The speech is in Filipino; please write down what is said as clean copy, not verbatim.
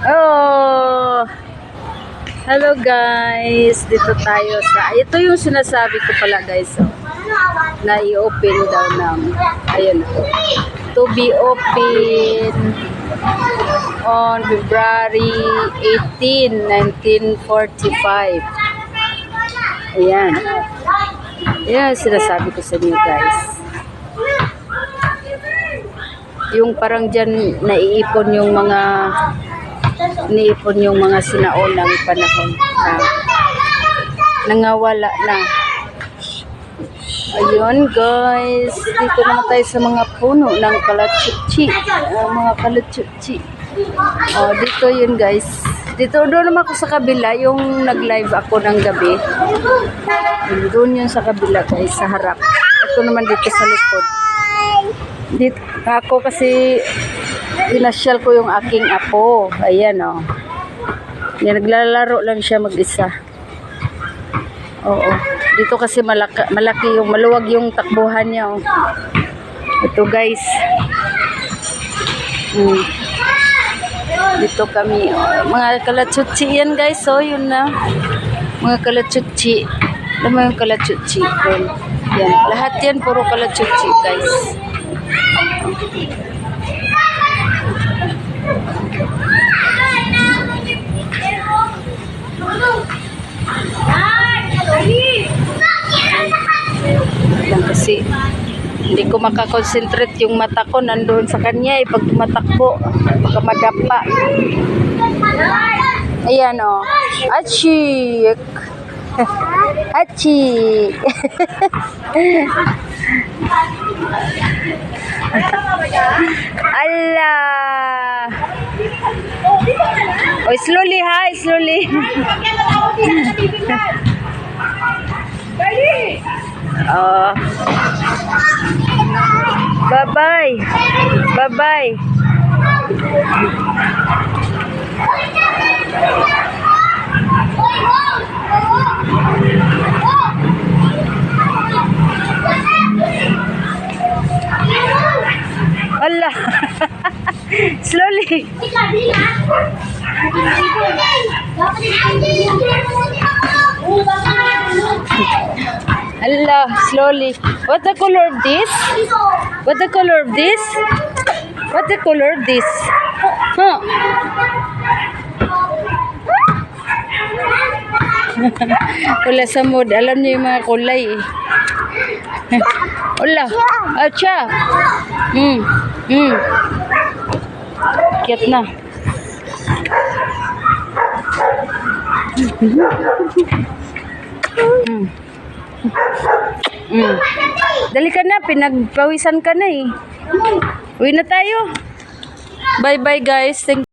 Oh, hello guys. Dito tayo sa, ito yung sinasabi ko pala guys. Oh, na i-open daw ng, ayun po. To be open on February 18, 1945. Ayan. Ayan, sinasabi ko sa inyo guys. Yung parang dyan naiipon yung mga sinaunang panahon na nangawala na. Ayun guys, dito naman tayo sa mga puno ng kalachuchi. Mga kalachuchi. Oh, dito yun guys. Dito doon naman ako sa kabila, yung nag-live ako ng gabi. Doon yun sa kabila guys, sa harap. Ito naman dito sa likod. Dito ako kasi pinasyal ko yung aking apo. Ayan oh. Yan, naglalaro lang siya mag-isa. Oo. Dito kasi malaki yung, maluwag yung takbuhan niya oh. Ito guys. Dito kami oh. Mga kalachuchi yan guys. So yun na. Mga kalachuchi. Alam mo yung kalachuchi. Yan. Lahat yan puro kalachuchi guys. Kasi hindi ko makakonsentrate yung mata ko nandoon sa kanya pag tumatakbo baka madapa. Ayan o. Achi. Achi. Allah. Oh, slowly ha, slowly. Bye-bye. Bye-bye. Allah. Slowly. Allah, slowly. What the color of this? What the color of this? What the color of this? Huh? Wala sa mood. Alam niyo yung mga kulay eh. Wala. Acha. Kiyat na. Dali ka na, pinagpawisan ka na eh. Uwi na tayo. Bye bye guys. Thank